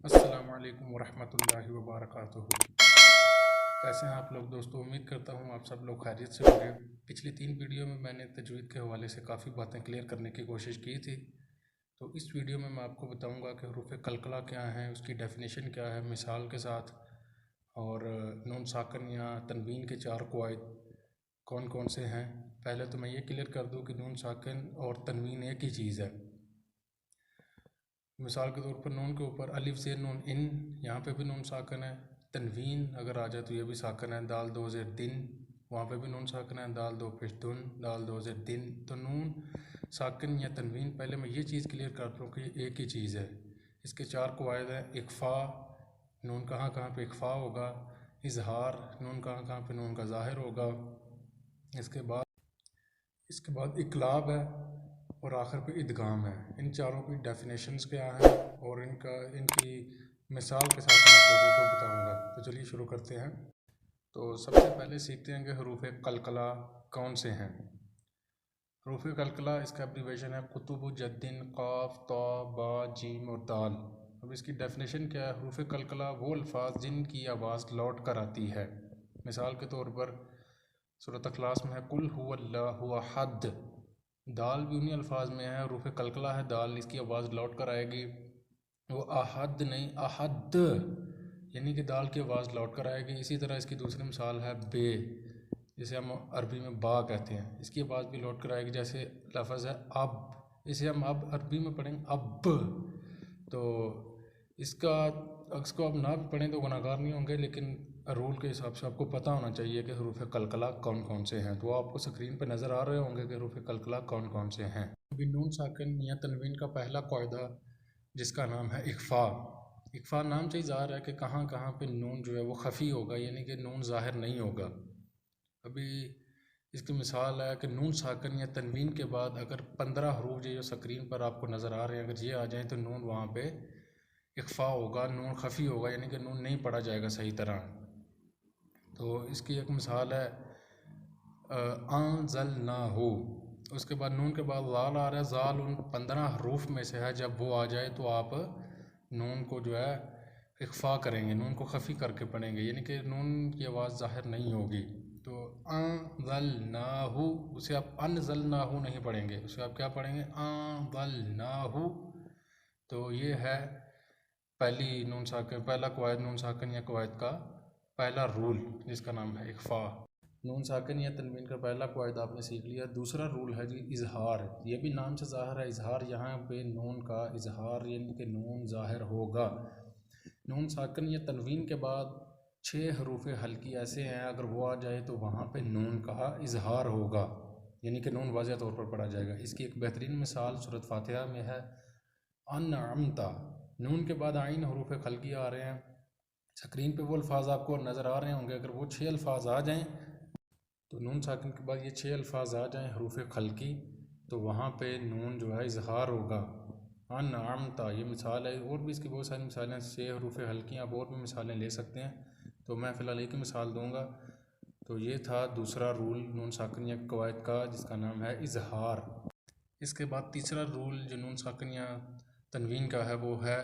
السلام علیکم ورحمۃ اللہ وبرکاتہ۔ کیسے ہیں آپ لوگ دوستو؟ امید کرتا ہوں آپ سب لوگ خیریت سے ہوں گے۔ پچھلی 3 ویڈیو میں نے تجوید کے حوالے سے کافی باتیں کلیئر کرنے کی کوشش کی تھی، تو اس ویڈیو میں آپ کو بتاؤں گا کہ حروف قلقلہ کیا ہیں، اس کی ڈیفینیشن کیا ہے مثال کے ساتھ، اور نون ساکن یا تنوین کے 4 قواعد کون کون سے ہیں۔ پہلے تو میں یہ کلیئر کر دوں کہ نون ساکن اور تنوین ایک ہی چیز ہے۔ مثال کے طور پر نون کے اوپر الف زیر نون ان، یہاں پہ بھی نون ساکن ہے۔ تنوین اگر آ جائے تو یہ بھی ساکن ہے، دال دو زیر دن، وہاں پہ بھی نون ساکن ہے، دال دو پیش دن، دال دو زیر دن۔ تو نون ساکن یا تنوین، پہلے میں یہ چیز کلیئر کرتا ہوں کہ یہ ایک ہی چیز ہے۔ اس کے 4 قواعد ہیں۔ اخفا، نون کہاں کہاں پہ اخفا ہوگا۔ اظہار، نون کہاں کہاں پہ نون کا ظاہر ہوگا۔ اس کے بعد اقلاب ہے، اور آخر پہ ادغام ہے۔ ان چاروں کی ڈیفینیشنز کیا ہیں اور ان کی مثال کے ساتھ میں آپ لوگوں کو بتاؤں گا۔ تو چلیے شروع کرتے ہیں۔ تو سب سے پہلے سیکھتے ہیں کہ حروف قلقلہ کون سے ہیں۔ حروف قلقلہ، اس کا ایبریویشن ہے قطب جدن، قاف، طا، با، جیم اور دال۔ اب اس کی ڈیفینیشن کیا ہے؟ حروف قلقلہ وہ الفاظ جن کی آواز لوٹ کر آتی ہے۔ مثال کے طور پر سورۃ اخلاص میں ہے قل هو اللہ احد۔ دال بھی انہی الفاظ میں ہے، حروف قلقلہ ہے دال، اس کی آواز لوٹ کر آئے گی۔ وہ احد نہیں، احد، یعنی کہ دال کی آواز لوٹ کر آئے گی۔ اسی طرح اس کی دوسری مثال ہے بے، جسے ہم عربی میں با کہتے ہیں، اس کی آواز بھی لوٹ کر آئے گی۔ جیسے لفظ ہے اب، اسے ہم اب عربی میں پڑھیں گے اب، تو اس کو اب نہ بھی پڑھیں تو گناہ گار نہیں ہوں گے، لیکن رول کے حساب سے آپ کو پتہ ہونا چاہیے کہ حروف قلقلہ کون کون سے ہیں۔ تو آپ کو سکرین پہ نظر آ رہے ہوں گے کہ حروف قلقلہ کون کون سے ہیں۔ ابھی نون ساکن یا تنوین کا پہلا قاعدہ جس کا نام ہے اخفا۔ اخفا نام سے ہی ظاہر ہے کہ کہاں کہاں پہ نون جو ہے وہ خفی ہوگا، یعنی کہ نون ظاہر نہیں ہوگا۔ ابھی اس کی مثال ہے کہ نون ساکن یا تنوین کے بعد اگر 15 حروف جو سکرین پر آپ کو نظر آ رہے ہیں، اگر یہ آ جائیں تو نون وہاں پہ اخفا ہوگا، نون خفی ہوگا، یعنی کہ نون نہیں پڑھا جائے گا صحیح طرح۔ تو اس کی ایک مثال ہے انزلناہ۔ اس کے بعد نون کے بعد زال آ رہا ہے، زال ان 15 حروف میں سے ہے، جب وہ آ جائے تو آپ نون کو جو ہے اخفا کریں گے، نون کو خفی کر کے پڑھیں گے، یعنی کہ نون کی آواز ظاہر نہیں ہوگی۔ تو انزلناہ، اسے آپ انزلناہ نہیں پڑھیں گے، اسے آپ کیا پڑھیں گے؟ انزلناہ۔ تو یہ ہے پہلا قواعد نون ساکن یا قواعد کا پہلا رول، جس کا نام ہے اخفا۔ نون ساکن یا تنوین کا پہلا قواعد آپ نے سیکھ لیا۔ دوسرا رول ہے جی اظہار۔ یہ بھی نام سے ظاہر ہے اظہار، یہاں پہ نون کا اظہار، یعنی کہ نون ظاہر ہوگا۔ نون ساکن یا تنوین کے بعد 6 حروف ہلکی ایسے ہیں، اگر وہ آ جائے تو وہاں پہ نون کا اظہار ہوگا، یعنی کہ نون واضح طور پر پڑھا جائے گا۔ اس کی ایک بہترین مثال سورۃ فاتحہ میں ہے انعمت۔ نون کے بعد عین حروف خلقی آ رہے ہیں، سکرین پہ وہ الفاظ آپ کو نظر آ رہے ہوں گے، اگر وہ 6 الفاظ آ جائیں تو نون ساکن کے بعد یہ 6 الفاظ آ جائیں حروف خلقی، تو وہاں پہ نون جو ہے اظہار ہوگا۔ انعمت، یہ مثال ہے، اور بھی اس کی بہت ساری مثالیں، 6 حروف ہلکی، آپ اور بھی مثالیں لے سکتے ہیں، تو میں فی الحال ایک ہی مثال دوں گا۔ تو یہ تھا دوسرا رول نون ساکن یا قواعد کا، جس کا نام ہے اظہار۔ اس کے بعد تیسرا رول جو نون ساکن یا تنوین کا ہے وہ ہے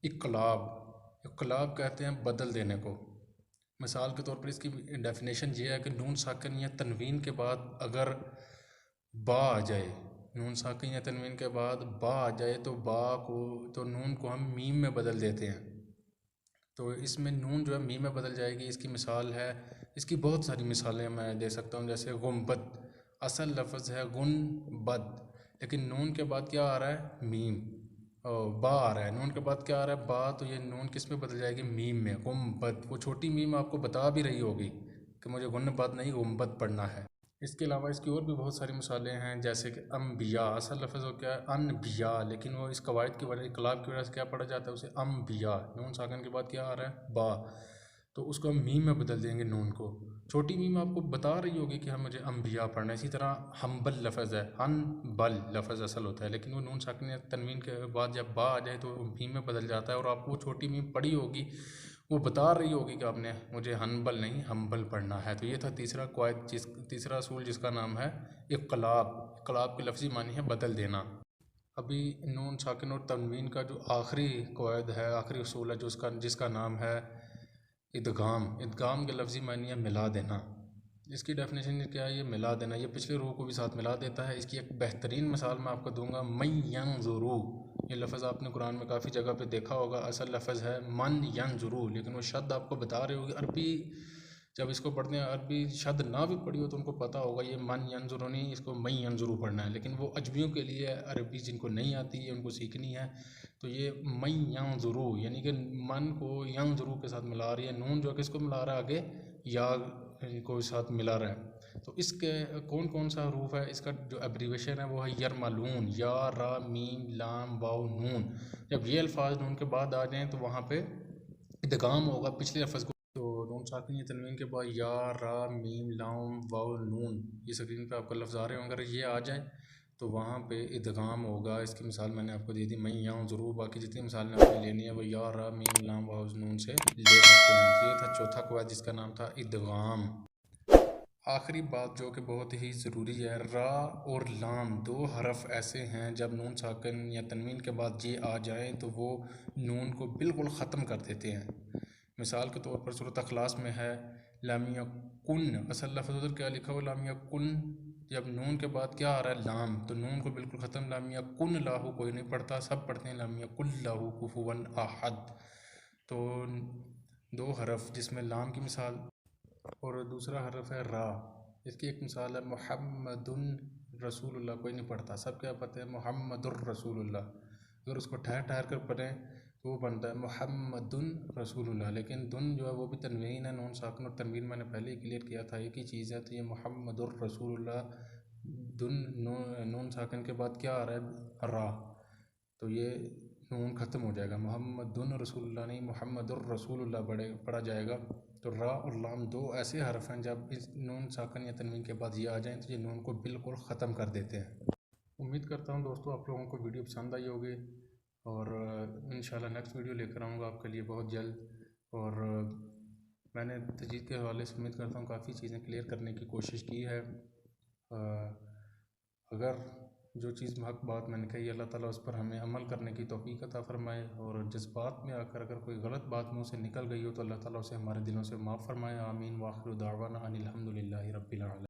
اقلاب۔ اقلاب کہتے ہیں بدل دینے کو۔ مثال کے طور پر اس کی ڈیفینیشن یہ ہے کہ نون ساکن یا تنوین کے بعد اگر با آ جائے، نون ساکن یا تنوین کے بعد با آ جائے تو نون کو ہم میم میں بدل دیتے ہیں۔ تو اس میں نون جو ہے میم میں بدل جائے گی۔ اس کی مثال ہے، اس کی بہت ساری مثالیں میں دے سکتا ہوں، جیسے غنبد، اصل لفظ ہے غنبد، لیکن نون کے بعد کیا آ رہا ہے؟ میم۔ با آ رہا ہے، نون کے بعد کیا آ رہا ہے؟ با، تو یہ نون کس میں بدل جائے گی؟ میم میں، غنبد۔ وہ چھوٹی میم آپ کو بتا بھی رہی ہوگی کہ مجھے غنبد نہیں غنبد پڑھنا ہے۔ اس کے علاوہ اس کی اور بھی بہت ساری مثالیں ہیں، جیسے کہ انبیاء، اصل لفظ ہو کیا ہے؟ انبیاء، لیکن وہ اس قواعد کی وجہ، اقلاب کی وجہ سے کیا پڑھا جاتا ہے اسے؟ انبیاء۔ نون ساکن کے بعد کیا آ رہا ہے؟ با، تو اس کو ہم میم میں بدل دیں گے نون کو۔ چھوٹی میم آپ کو بتا رہی ہوگی کہ مجھے انبیاء پڑھنا ہے۔ اسی طرح ہمبل لفظ ہے، انبل لفظ اصل ہوتا ہے، لیکن وہ نون ساکن یا تنوین کے بعد جب با آ جائے تو میم میں بدل جاتا ہے، اور آپ کو وہ چھوٹی میم پڑھی ہوگی، وہ بتا رہی ہوگی کہ آپ نے مجھے ہنبل نہیں ہمبل پڑھنا ہے۔ تو یہ تھا تیسرا قواعد، تیسرا اصول، جس کا نام ہے اقلاب۔ اقلاب کے لفظی معنی ہے بدل دینا۔ ابھی نون ساکن اور تنوین کا جو آخری قواعد ہے، آخری اصول ہے جس کا نام ہے ادغام۔ ادغام کے لفظی معنی ہے ملا دینا۔ اس کی ڈیفینیشن کیا ہے؟ یہ ملا دینا، یہ پچھلے روح کو بھی ساتھ ملا دیتا ہے۔ اس کی ایک بہترین مثال میں آپ کو دوں گا، من ینظرو۔ یہ لفظ آپ نے قرآن میں کافی جگہ پہ دیکھا ہوگا، اصل لفظ ہے من ینظرو، لیکن وہ شد آپ کو بتا رہے ہوگی عربی جب اس کو پڑھتے ہیں، عربی شد نہ بھی پڑھی ہو تو ان کو پتہ ہوگا یہ من ینظرو نہیں، اس کو من ینظرو پڑھنا ہے۔ لیکن وہ اجمیوں کے لیے عربی جن کو نہیں آتی ہے، ان کو سیکھنی ہے، تو یہ من ینظرو یعنی کہ من کو ینظرو کے ساتھ ملا رہی ہے، نون جو کس کو ملا رہا ہے آگے، یا کو ساتھ ملا رہا ہے۔ تو اس کے کون کون سا حروف ہے؟ اس کا جو ایبریویشن ہے وہ ہے یرملون، یا را میم لام واو نون۔ جب یہ الفاظ نون کے بعد آ جائیں تو وہاں پہ ادغام ہوگا پچھلے لفظ کو۔ تو نون ساکن یا تنوین کے بعد یا را میم لام واو نون، یہ اسکرین پہ آپ کو لفظ آ رہے ہوں، اگر یہ آ جائیں تو وہاں پہ ادغام ہوگا۔ اس کی مثال میں نے آپ کو دے دی من ینظرو، باقی جتنی مثالیں آپ نے لینی ہے وہ یا را میم لام واو نون سے لے سکتے ہیں۔ یہ تھا چوتھا قواعد جس کا نام تھا ادغام۔ آخری بات جو کہ بہت ہی ضروری ہے، را اور لام دو حرف ایسے ہیں جب نون ساکن یا تنوین کے بعد یہ آ جائیں تو وہ نون کو بالکل ختم کر دیتے ہیں۔ مثال کے طور پر سورۃ اخلاص میں ہے لم یکن، اصل لفظ ادھر کیا لکھا ہوا لم یکن، جب نون کے بعد کیا آ رہا ہے لام، تو نون کو بالکل ختم، لم یکن لاہو کوئی نہیں پڑھتا، سب پڑھتے ہیں لم یکن لاہو کفوا احد۔ تو دو حرف جس میں لام کی مثال اور دوسرا حرف ہے را، اس کی ایک مثال ہے محمد رسول اللہ، کوئی نہیں پڑھتا، سب کیا پڑھتے ہیں محمد الرسول اللہ۔ اگر اس کو ٹھہر ٹھہر کر پڑھیں تو وہ بنتا ہے محمد رسول اللہ، لیکن دن جو ہے وہ بھی تنوین ہے، نون ساکن اور تنوین میں نے پہلے ہی کلیئر کیا تھا ایک ہی چیز ہے، تو یہ محمد الرسول اللہ، دن نون ساکن کے بعد کیا آ رہا ہے را، تو یہ نون ختم ہو جائے گا، محمد رسول اللہ نہیں محمد الرسول اللہ پڑھا جائے گا۔ تو را اور لام دو ایسے حرف ہیں جب اس نون ساکن یا تنوین کے بعد یہ آ جائیں تو یہ نون کو بالکل ختم کر دیتے ہیں۔ امید کرتا ہوں دوستو آپ لوگوں کو ویڈیو پسند آئی ہوگی، اور انشاءاللہ نیکسٹ ویڈیو لے کر آؤں گا آپ کے لیے بہت جلد، اور میں نے تجوید کے حوالے سے امید کرتا ہوں کافی چیزیں کلیئر کرنے کی کوشش کی ہے۔ اگر جو چیز حق بات میں نے کہی اللہ تعالیٰ اس پر ہمیں عمل کرنے کی توفیق عطا فرمائے، اور جذبات میں آ کر اگر کوئی غلط بات منہ سے نکل گئی ہو تو اللہ تعالیٰ اسے ہمارے دلوں سے معاف فرمائے، آمین، وآخر دعوانا ان الحمد للہ رب العالمین۔